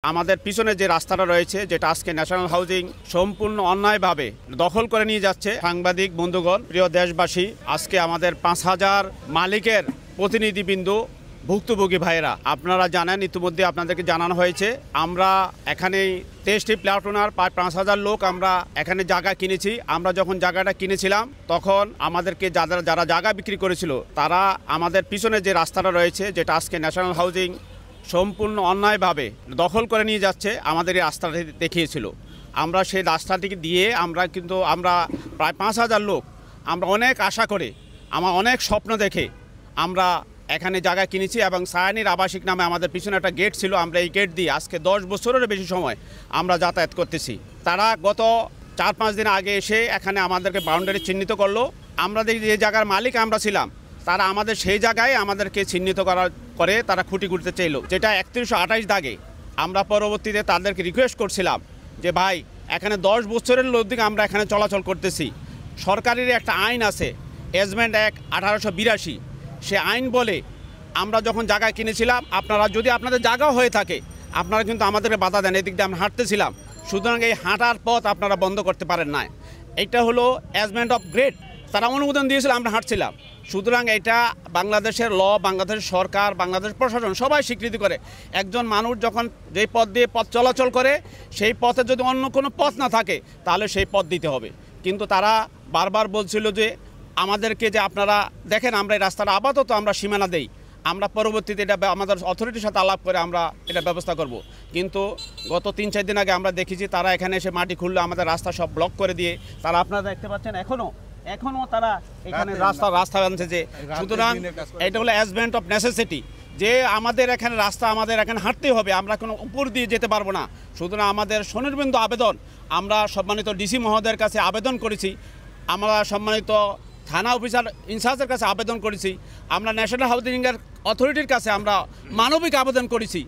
আমাদের পিছনে যে রাস্তাটা রয়েছে, যেটা আজকে ন্যাশনাল হাউজিং সম্পূর্ণ অন্যায়ভাবে দখল করে নিয়ে যাচ্ছে। সাংবাদিক বন্ধুগণ, প্রিয় দেশবাসী, আজকে আমাদের ৫,০০০ মালিকের প্রতিনিধিবৃন্দ, ভুক্তভোগী ভাইয়েরা, আপনারা জানেন, ইতিমধ্যে আপনাদেরকে জানানো হয়েছে, আমরা এখানে ২৩টি প্লট ওনার প্রায় ৫,০০০ লোক আমরা এখানে জায়গা কিনেছি। আমরা যখন জায়গাটা কিনেছিলাম তখন আমাদেরকে যারা জায়গা বিক্রি করেছিল, তারা আমাদের পিছনে যে রাস্তাটা রয়েছে, যেটা আজকে ন্যাশনাল হাউজিং সম্পূর্ণ অন্যায়ভাবে দখল করে নিয়ে যাচ্ছে, আমাদের এই রাস্তাটি দেখিয়েছিল। আমরা সেই রাস্তাটিকে দিয়ে আমরা প্রায় ৫,০০০ লোক, আমরা অনেক আশা করে, আমার অনেক স্বপ্ন দেখে আমরা এখানে জায়গা কিনেছি এবং সায়ানির আবাসিক নামে আমাদের পিছনে একটা গেট ছিল। আমরা এই গেট দিয়ে আজকে ১০ বছরেরও বেশি সময় আমরা যাতায়াত করতেছি। তারা গত ৪-৫ দিন আগে এসে এখানে আমাদেরকে বাউন্ডারি চিহ্নিত করলো। আমরা দেখি যে জায়গার মালিক আমরা ছিলাম, তারা আমাদের সেই জায়গায় আমাদেরকে চিহ্নিত করে তারা খুঁটি খুঁড়তে চাইল, যেটা ৩১২৮ দাগে। আমরা পরবর্তীতে তাদেরকে রিকোয়েস্ট করছিলাম যে ভাই, এখানে ১০ বছরের অধিক আমরা এখানে চলাচল করতেছি। সরকারের একটা আইন আছে, এজমেন্ট অ্যাক্ট ১৮৮২। সে আইন বলে আমরা যখন জায়গা কিনেছিলাম, আপনারা যদি আপনাদের জায়গা হয়ে থাকে, আপনারা কিন্তু আমাদেরকে বাধা দেন। এদিক দিয়ে আমরা হাঁটতেছিলাম, সুতরাং এই হাঁটার পথ আপনারা বন্ধ করতে পারেন না। এটা হলো এজমেন্ট অফ গ্রেড, তারা অনুমোদন দিয়েছিল, আমরা হাঁটছিলাম। সুতরাং এটা বাংলাদেশের ল, বাংলাদেশের সরকার, বাংলাদেশ প্রশাসন সবাই স্বীকৃতি করে। একজন মানুষ যখন যেই পথ দিয়ে পথ চলাচল করে, সেই পথে যদি অন্য কোনো পথ না থাকে, তাহলে সেই পথ দিতে হবে। কিন্তু তারা বারবার বলছিল যে আমাদেরকে, যে আপনারা দেখেন আমরা এই রাস্তাটা আপাতত আমরা সীমানা দেই, আমরা পরবর্তীতে এটা আমাদের অথরিটির সাথে আলাপ করে আমরা এটা ব্যবস্থা করব। কিন্তু গত ৩-৪ দিন আগে আমরা দেখেছি তারা এখানে এসে মাটি খুললো, আমাদের রাস্তা সব ব্লক করে দিয়ে তারা, আপনারা দেখতে পাচ্ছেন এখনও তারা এখানে রাস্তা আনছে। যে সুতরাং এটা হলো এজমেন্ট অফ নেসেসিটি, যে আমাদের এখানে রাস্তা আমাদের এখানে হাঁটতেই হবে, আমরা কোনো উপর দিয়ে যেতে পারবো না। সুতরাং আমাদের সুনির্বিন্দু আবেদন, আমরা সম্মানিত ডিসি মহোদয়ের কাছে আবেদন করেছি, আমরা সম্মানিত থানা অফিসার ইনচার্জের কাছে আবেদন করেছি, আমরা ন্যাশনাল হাউজিংয়ের অথরিটির কাছে আমরা মানবিক আবেদন করেছি,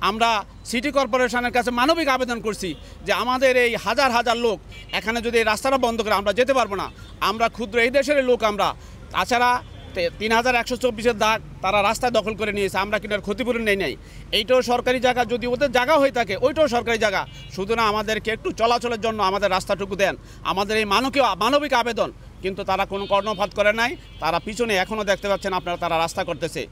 আমরা সিটি কর্পোরেশনের কাছে মানবিক আবেদন করছি যে আমাদের এই হাজার হাজার লোক এখানে যদি এই রাস্তাটা বন্ধ করে আমরা যেতে পারবো না। আমরা ক্ষুদ্র এই দেশের লোক, আমরা তাছাড়া ৩,১২৪ দাগ তারা রাস্তায় দখল করে নিয়েছে, আমরা কিন্তু আর ক্ষতিপূরণ নেই। এইটাও সরকারি জায়গা, যদি ওদের জায়গা হয়ে থাকে ওইটাও সরকারি জায়গা। সুতরাং আমাদেরকে একটু চলাচলের জন্য আমাদের রাস্তাটুকু দেন, আমাদের এই মানবিক আবেদন। কিন্তু তারা কোনো কর্ণপাত করে নাই, তারা পিছনে এখনও দেখতে পাচ্ছেন আপনারা, তারা রাস্তা করতেছে।